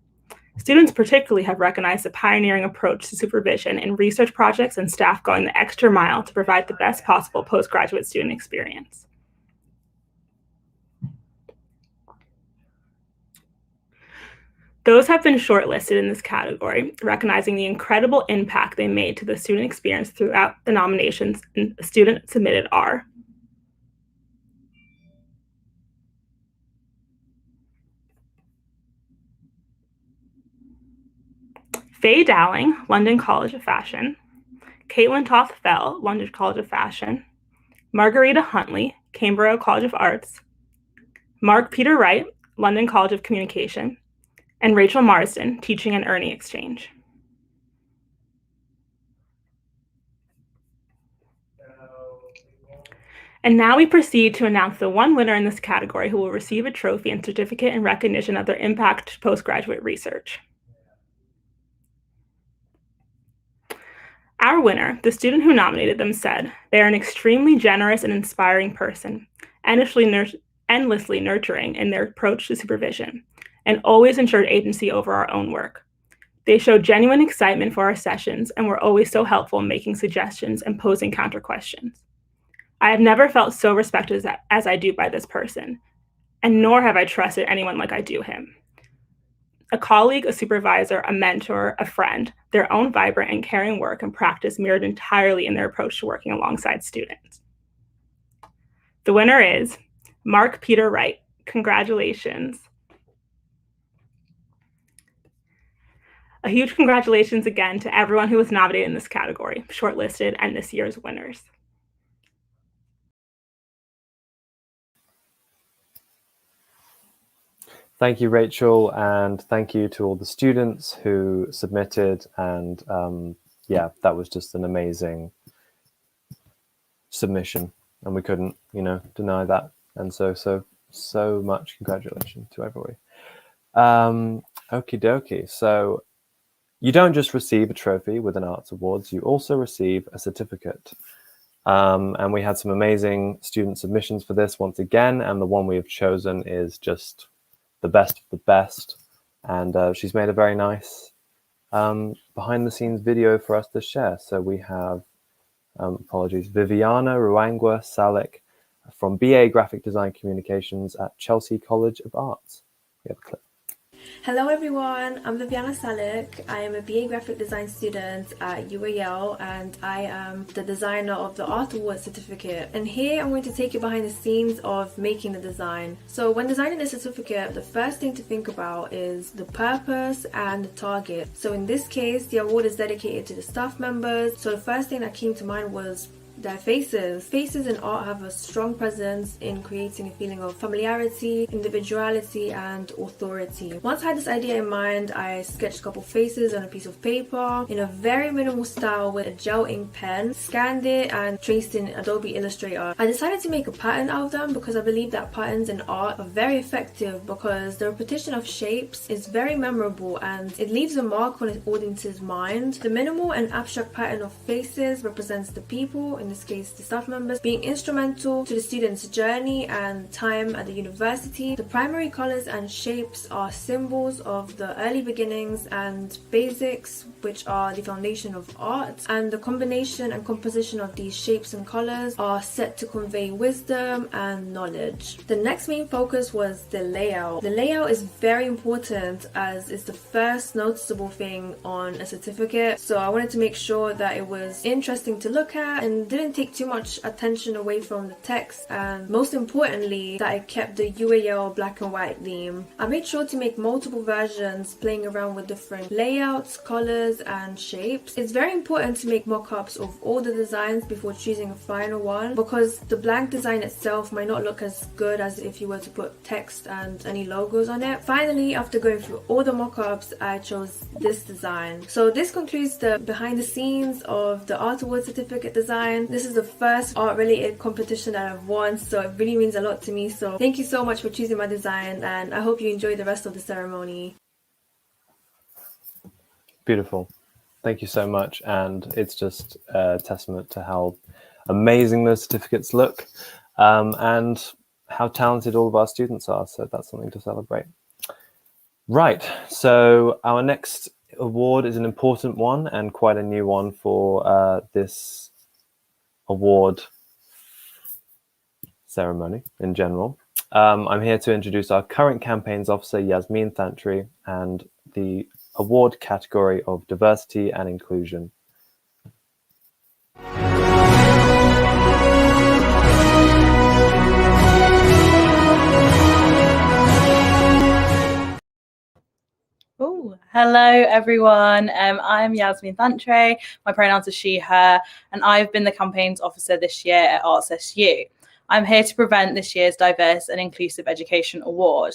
Students particularly have recognized the pioneering approach to supervision in research projects and staff going the extra mile to provide the best possible postgraduate student experience. Those have been shortlisted in this category, recognizing the incredible impact they made to the student experience throughout the nominations and the student submitted are Faye Dowling, London College of Fashion, Caitlin Toth Fell, London College of Fashion, Margarita Huntley, Cambridge College of Arts, Mark Peter Wright, London College of Communication, and Rachel Marsden, Teaching and Earning Exchange. And now we proceed to announce the one winner in this category who will receive a trophy and certificate in recognition of their impact to postgraduate research. Our winner, the student who nominated them, said, "They are an extremely generous and inspiring person, endlessly nurturing in their approach to supervision, and always ensured agency over our own work. They showed genuine excitement for our sessions and were always so helpful in making suggestions and posing counter questions. I have never felt so respected as I do by this person, and nor have I trusted anyone like I do him. A colleague, a supervisor, a mentor, a friend, their own vibrant and caring work and practice mirrored entirely in their approach to working alongside students." The winner is Mark Peter Wright. Congratulations. A huge congratulations again to everyone who was nominated in this category, shortlisted, and this year's winners. Thank you, Rachel, and thank you to all the students who submitted. And yeah, that was just an amazing submission, and we couldn't, deny that. And so much congratulations to everybody. Okie dokie. So you don't just receive a trophy with an arts awards, you also receive a certificate. And we had some amazing student submissions for this once again, and the one we have chosen is just the best of the best. And she's made a very nice behind the scenes video for us to share. So we have, Viviana Ruangwa Salek from BA Graphic Design Communications at Chelsea College of Arts. We have a clip. Hello everyone, I'm Viviana Salek. I am a BA Graphic Design student at UAL and I am the designer of the Art Award certificate. And here I'm going to take you behind the scenes of making the design. So when designing a certificate, the first thing to think about is the purpose and the target. So in this case, the award is dedicated to the staff members. So the first thing that came to mind was their faces. Faces in art have a strong presence in creating a feeling of familiarity, individuality, and authority. Once I had this idea in mind, I sketched a couple faces on a piece of paper in a very minimal style with a gel ink pen, scanned it, and traced in Adobe Illustrator. I decided to make a pattern out of them because I believe that patterns in art are very effective because the repetition of shapes is very memorable and it leaves a mark on an audience's mind. The minimal and abstract pattern of faces represents the people, in this case the staff members, being instrumental to the students' journey and time at the university. The primary colors and shapes are symbols of the early beginnings and basics, which are the foundation of art, and the combination and composition of these shapes and colors are set to convey wisdom and knowledge. The next main focus was the layout. The layout is very important as it's the first noticeable thing on a certificate, so I wanted to make sure that it was interesting to look at and didn't take too much attention away from the text, and most importantly that I kept the UAL black and white theme. I made sure to make multiple versions playing around with different layouts, colors and shapes. It's very important to make mock-ups of all the designs before choosing a final one because the blank design itself might not look as good as if you were to put text and any logos on it. Finally, after going through all the mock-ups, I chose this design. So this concludes the behind the scenes of the Art Award certificate design. This is the first art related competition that I've won, so it really means a lot to me. So thank you so much for choosing my design and I hope you enjoy the rest of the ceremony. Beautiful. Thank you so much. And it's just a testament to how amazing those certificates look, and how talented all of our students are. So that's something to celebrate. Right, so our next award is an important one and quite a new one for this award ceremony in general. I'm here to introduce our current campaigns officer, Yasmin Thantry, and the award category of diversity and inclusion. Oh, hello everyone. I'm Yasmin Thantry. My pronouns are she, her, and I've been the campaigns officer this year at Arts SU. I'm here to present this year's Diverse and Inclusive Education Award.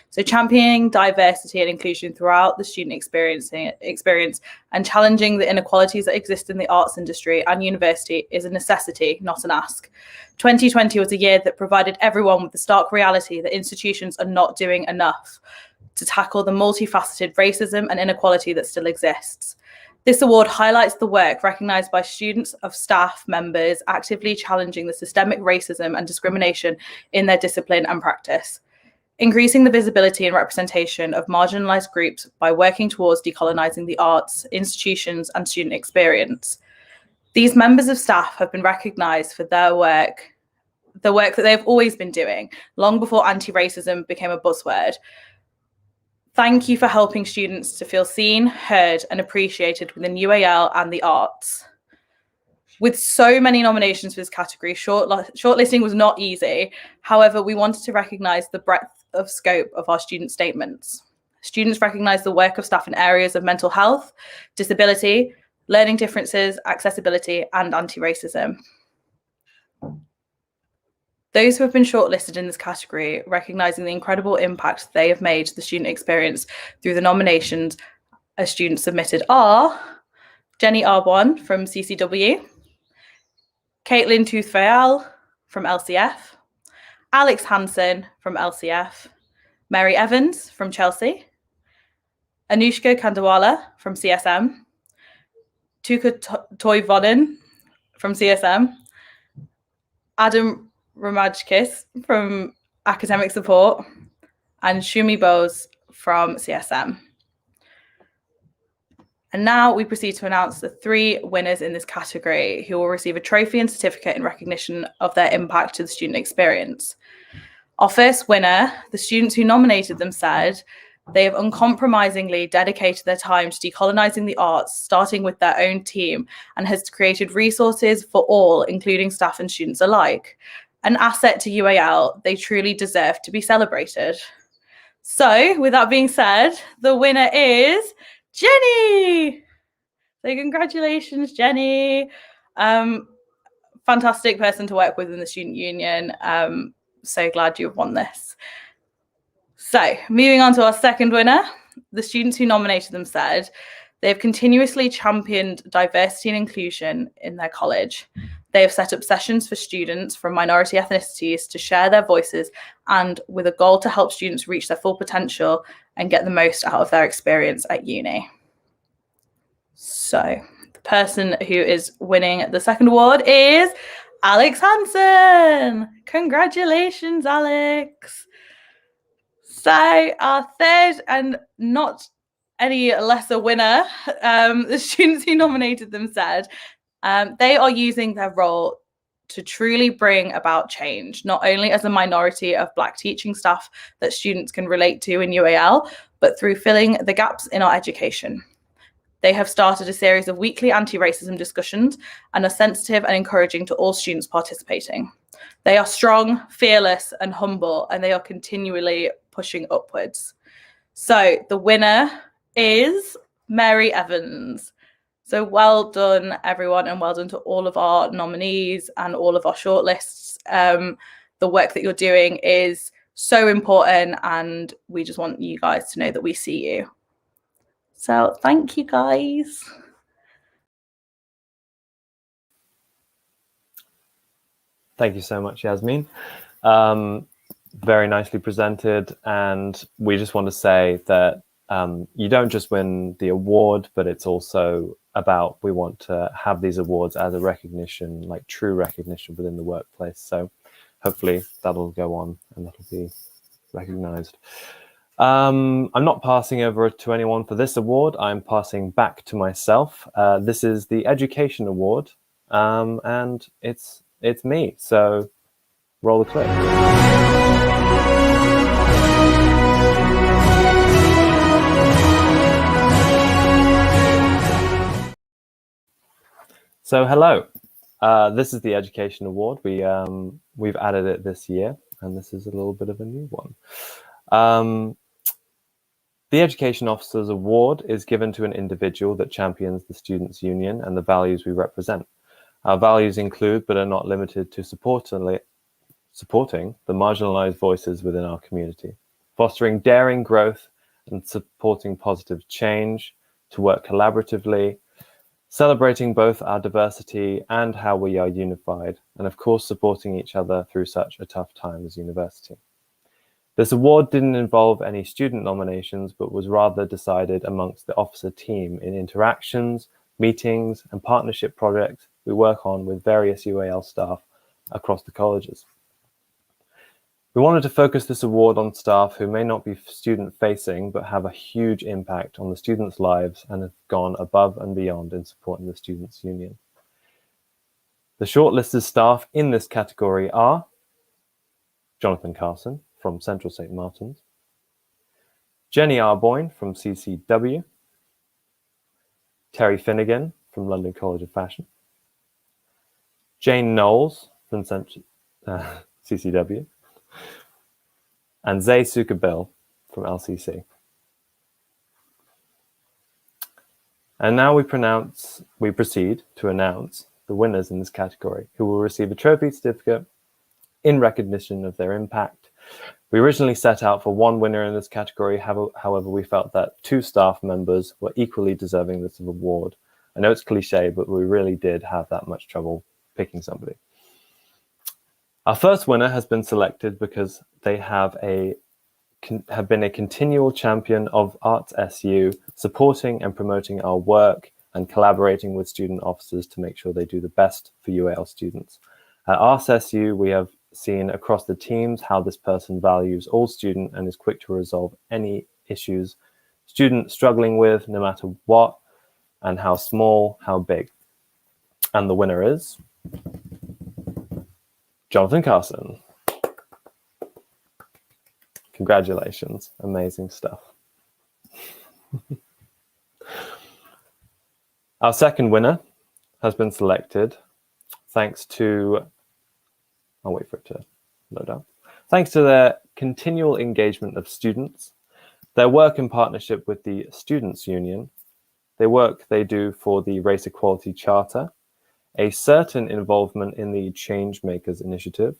So championing diversity and inclusion throughout the student experience and challenging the inequalities that exist in the arts industry and university is a necessity, not an ask. 2020 was a year that provided everyone with the stark reality that institutions are not doing enough to tackle the multifaceted racism and inequality that still exists. This award highlights the work recognised by students of staff members actively challenging the systemic racism and discrimination in their discipline and practice, increasing the visibility and representation of marginalised groups by working towards decolonising the arts, institutions and student experience. These members of staff have been recognised for their work, the work that they've always been doing, long before anti-racism became a buzzword. Thank you for helping students to feel seen, heard and appreciated within UAL and the arts. With so many nominations for this category, shortlisting was not easy. However, we wanted to recognise the breadth of scope of our student statements. Students recognise the work of staff in areas of mental health, disability, learning differences, accessibility and anti-racism. Those who have been shortlisted in this category, recognising the incredible impact they have made to the student experience through the nominations as students submitted are Jenny Arbon from CCW, Caitlin Tooth-Fayal from LCF, Alex Hansen from LCF, Mary Evans from Chelsea, Anushka Kandawala from CSM, Tuka Toivonen from CSM, Adam Ramajkis from Academic Support, and Shumi Bose from CSM. And now we proceed to announce the 3 winners in this category who will receive a trophy and certificate in recognition of their impact to the student experience. Our first winner, the students who nominated them said they have uncompromisingly dedicated their time to decolonising the arts, starting with their own team, and has created resources for all, including staff and students alike. An asset to UAL, they truly deserve to be celebrated. So, with that being said, the winner is Jenny. So congratulations, Jenny. Fantastic person to work with in the student union. So glad you've won this. So moving on to our second winner, the students who nominated them said they have continuously championed diversity and inclusion in their college. They have set up sessions for students from minority ethnicities to share their voices and with a goal to help students reach their full potential and get the most out of their experience at uni. So the person who is winning the second award is Alex Hansen. Congratulations, Alex. So our third and not any lesser winner, the students who nominated them said they are using their role to truly bring about change, not only as a minority of Black teaching staff that students can relate to in UAL, but through filling the gaps in our education. They have started a series of weekly anti-racism discussions and are sensitive and encouraging to all students participating. They are strong, fearless and humble, and they are continually pushing upwards. So the winner is Mary Evans. So well done, everyone, and well done to all of our nominees and all of our shortlists. The work that you're doing is so important, and we just want you guys to know that we see you. So thank you, guys. Thank you so much, Yasmin. Very nicely presented, and we just want to say that you don't just win the award, but it's also about, we want to have these awards as a recognition, like true recognition within the workplace. So hopefully that'll go on and that'll be recognized. I'm not passing over to anyone for this award. I'm passing back to myself. This is the Education Award, and it's me. So roll the clip. So hello, this is the Education Award. We've added it this year, and this is a little bit of a new one. The Education Officer's Award is given to an individual that champions the Students' Union and the values we represent. Our values include, but are not limited to, supporting the marginalized voices within our community, fostering daring growth and supporting positive change, to work collaboratively, celebrating both our diversity and how we are unified, and of course supporting each other through such a tough time as university. This award didn't involve any student nominations, but was rather decided amongst the officer team in interactions, meetings, and partnership projects we work on with various UAL staff across the colleges. We wanted to focus this award on staff who may not be student-facing, but have a huge impact on the students' lives and have gone above and beyond in supporting the Students' Union. The shortlisted staff in this category are Jonathan Carson from Central St. Martin's, Jenny Arboyne from CCW, Terry Finnegan from London College of Fashion, Jane Knowles from CCW, and Zay Sukabil from LCC. And now we proceed to announce the winners in this category, who will receive a trophy certificate in recognition of their impact. We originally set out for one winner in this category, however, we felt that 2 staff members were equally deserving this award. I know it's cliche, but we really did have that much trouble picking somebody. Our first winner has been selected because they have been a continual champion of Arts SU, supporting and promoting our work and collaborating with student officers to make sure they do the best for UAL students. At Arts SU, we have seen across the teams how this person values all students and is quick to resolve any issues students struggling with, no matter what, and how small, how big. And the winner is Jonathan Carson. Congratulations, amazing stuff. Our second winner has been selected thanks to, I'll wait for it to load up. Thanks to their continual engagement of students, their work in partnership with the Students' Union, the work they do for the Race Equality Charter, a certain involvement in the Change Makers Initiative,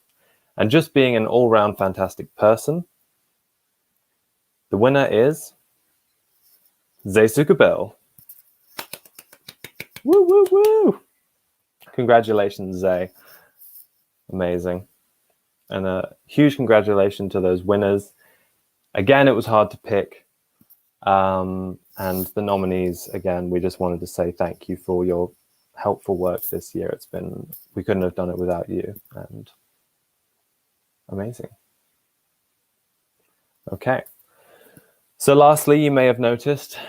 and just being an all-round fantastic person. The winner is Zay Sukabil. Woo, woo, woo! Congratulations, Zay. Amazing. And a huge congratulations to those winners. Again, it was hard to pick. And the nominees, again, we just wanted to say thank you for your helpful work this year. We couldn't have done it without you, and amazing. Okay. So lastly, you may have noticed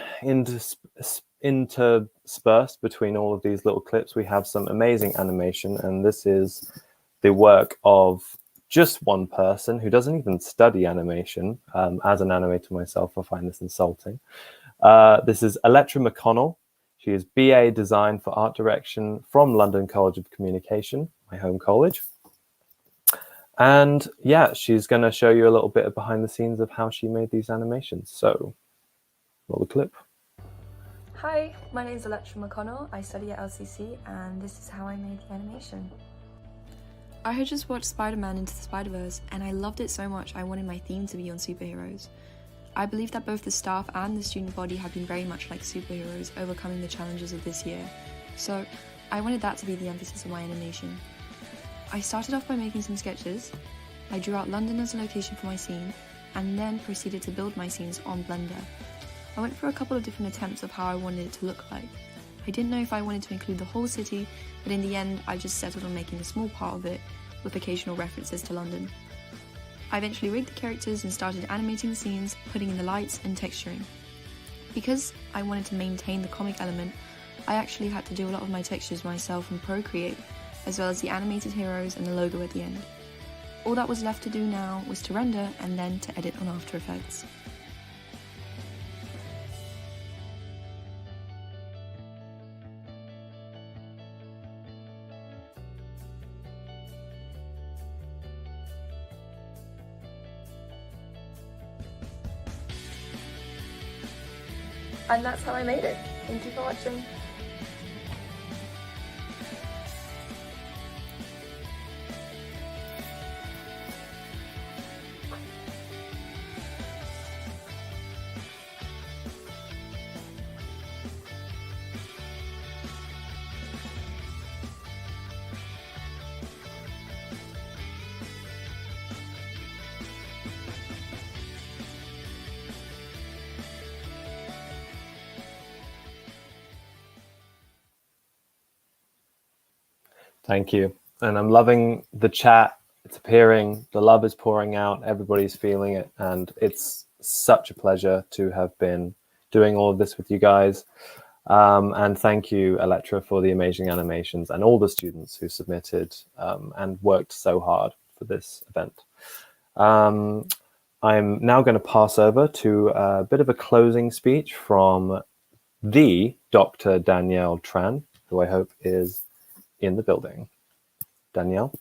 interspersed between all of these little clips, we have some amazing animation, and this is the work of just one person who doesn't even study animation. As an animator myself, I find this insulting. This is Electra McConnell. She is BA Design for Art Direction from London College of Communication, my home college. And yeah, she's going to show you a little bit of behind the scenes of how she made these animations. So, roll the clip. Hi, my name is Aisha McConnell. I study at LCC, and this is how I made the animation. I had just watched Spider-Man Into the Spider-Verse, and I loved it so much I wanted my theme to be on superheroes. I believe that both the staff and the student body have been very much like superheroes, overcoming the challenges of this year. So I wanted that to be the emphasis of my animation. I started off by making some sketches. I drew out London as a location for my scene, and then proceeded to build my scenes on Blender. I went for a couple of different attempts of how I wanted it to look like. I didn't know if I wanted to include the whole city, but in the end I just settled on making a small part of it with occasional references to London. I eventually rigged the characters and started animating the scenes, putting in the lights and texturing. Because I wanted to maintain the comic element, I actually had to do a lot of my textures myself in Procreate, as well as the animated heroes and the logo at the end. All that was left to do now was to render and then to edit on After Effects. And that's how I made it. Thank you for watching. Thank you. And I'm loving the chat. It's appearing, the love is pouring out, everybody's feeling it. And it's such a pleasure to have been doing all of this with you guys. And thank you, Electra, for the amazing animations and all the students who submitted and worked so hard for this event. I'm now going to pass over to a bit of a closing speech from the Dr. Danielle Tran, who I hope is in the building. Danielle.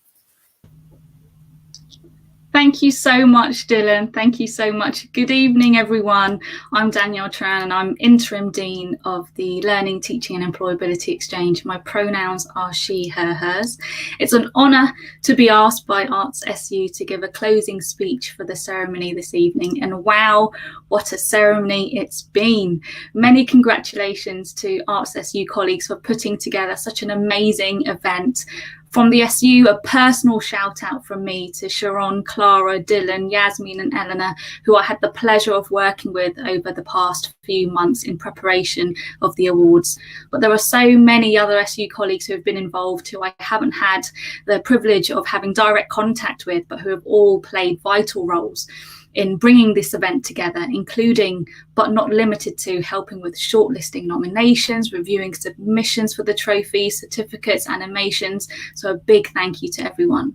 Thank you so much, Dylan. Thank you so much. Good evening, everyone. I'm Danielle Tran and I'm Interim Dean of the Learning, Teaching and Employability Exchange. My pronouns are she, her, hers. It's an honour to be asked by Arts SU to give a closing speech for the ceremony this evening. And wow, what a ceremony it's been. Many congratulations to Arts SU colleagues for putting together such an amazing event. From the SU, a personal shout out from me to Sharon, Clara, Dylan, Yasmin and Eleanor, who I had the pleasure of working with over the past few months in preparation of the awards. But there are so many other SU colleagues who have been involved who I haven't had the privilege of having direct contact with, but who have all played vital roles in bringing this event together, including but not limited to helping with shortlisting nominations, reviewing submissions for the trophies, certificates, animations. So a big thank you to everyone.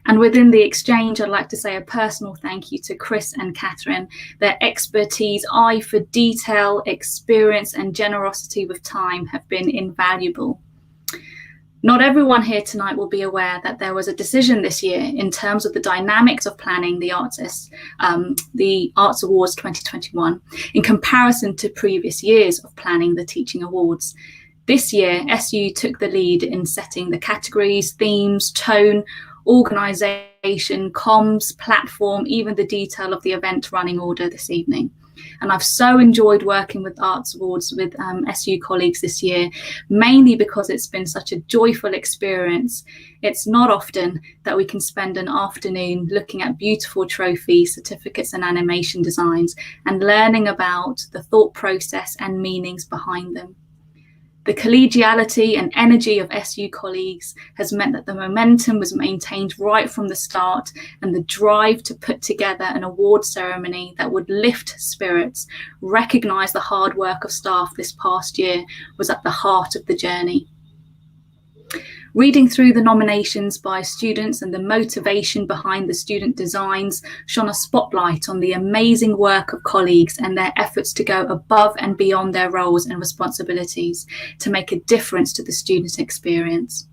And within the exchange, I'd like to say a personal thank you to Chris and Catherine. Their expertise, eye for detail, experience and generosity with time have been invaluable. Not everyone here tonight will be aware that there was a decision this year in terms of the dynamics of planning the Arts Awards 2021 in comparison to previous years of planning the Teaching Awards. This year, SU took the lead in setting the categories, themes, tone, organisation, comms, platform, even the detail of the event running order this evening. And I've so enjoyed working with Arts Awards with SU colleagues this year, mainly because it's been such a joyful experience. It's not often that we can spend an afternoon looking at beautiful trophies, certificates and animation designs and learning about the thought process and meanings behind them. The collegiality and energy of SU colleagues has meant that the momentum was maintained right from the start, and the drive to put together an award ceremony that would lift spirits, recognise the hard work of staff this past year was at the heart of the journey. Reading through the nominations by students and the motivation behind the student designs shone a spotlight on the amazing work of colleagues and their efforts to go above and beyond their roles and responsibilities to make a difference to the student experience.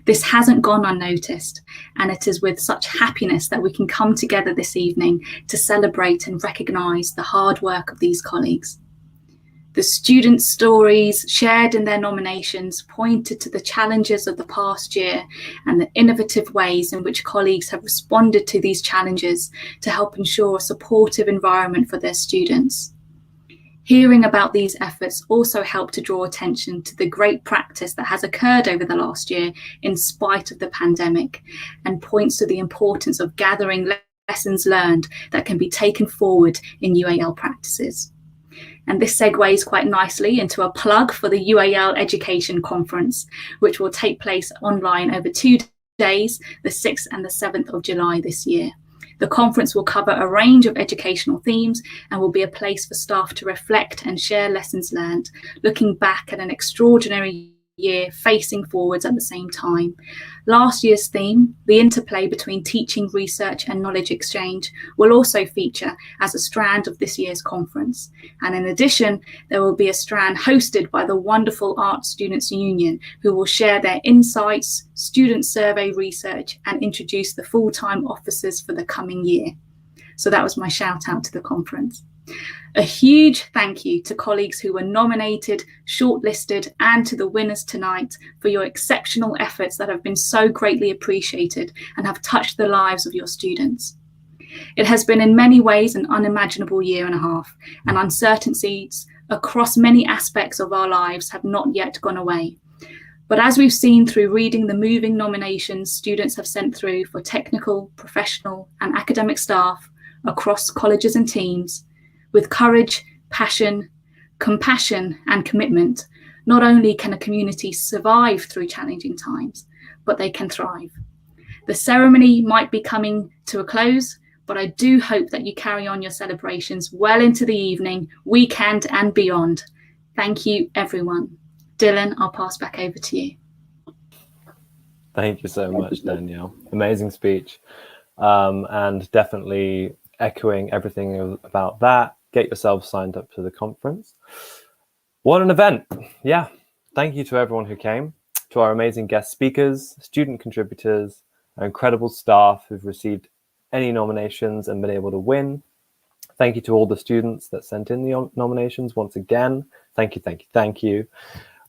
This hasn't gone unnoticed, and it is with such happiness that we can come together this evening to celebrate and recognise the hard work of these colleagues. The student stories shared in their nominations pointed to the challenges of the past year and the innovative ways in which colleagues have responded to these challenges to help ensure a supportive environment for their students. Hearing about these efforts also helped to draw attention to the great practice that has occurred over the last year in spite of the pandemic, and points to the importance of gathering lessons learned that can be taken forward in UAL practices. And this segues quite nicely into a plug for the UAL Education Conference, which will take place online over 2 days, the 6th and the 7th of July this year. The conference will cover a range of educational themes and will be a place for staff to reflect and share lessons learned, looking back at an extraordinary year facing forwards at the same time. Last year's theme, the interplay between teaching, research and knowledge exchange, will also feature as a strand of this year's conference. And in addition, there will be a strand hosted by the wonderful Art Students Union, who will share their insights, student survey research and introduce the full-time officers for the coming year. So that was my shout out to the conference. A huge thank you to colleagues who were nominated, shortlisted, and to the winners tonight for your exceptional efforts that have been so greatly appreciated and have touched the lives of your students. It has been in many ways an unimaginable year and a half, and uncertainties across many aspects of our lives have not yet gone away. But as we've seen through reading the moving nominations students have sent through for technical, professional, and academic staff across colleges and teams, with courage, passion, compassion, and commitment, not only can a community survive through challenging times, but they can thrive. The ceremony might be coming to a close, but I do hope that you carry on your celebrations well into the evening, weekend, and beyond. Thank you, everyone. Dylan, I'll pass back over to you. Thank you so much, Danielle. Amazing speech, and definitely echoing everything about that. Get yourself signed up to the conference. What an event. Yeah. Thank you to everyone who came, to our amazing guest speakers, student contributors, our incredible staff who've received any nominations and been able to win. Thank you to all the students that sent in the nominations once again. Thank you, thank you, thank you.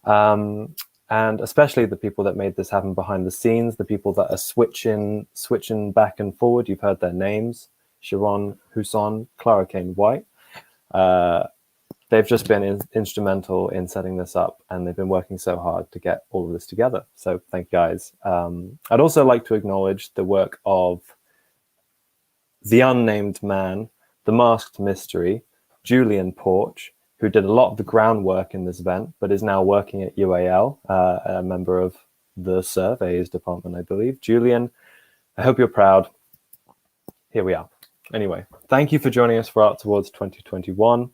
And especially the people that made this happen behind the scenes, the people that are switching back and forward. You've heard their names: Sharon Husson, Clara Kane White. They've just been instrumental in setting this up, and they've been working so hard to get all of this together. So thank you guys. I'd also like to acknowledge the work of the unnamed man, the masked mystery, Julian Porch, who did a lot of the groundwork in this event, but is now working at UAL, a member of the surveys department, I believe. Julian, I hope you're proud. Here we are. Anyway, thank you for joining us for Arts Awards 2021.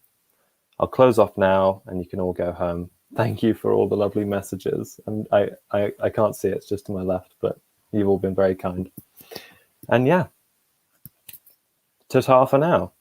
I'll close off now and you can all go home. Thank you for all the lovely messages. And I can't see it, it's just to my left, but you've all been very kind. And yeah, ta-ta for now.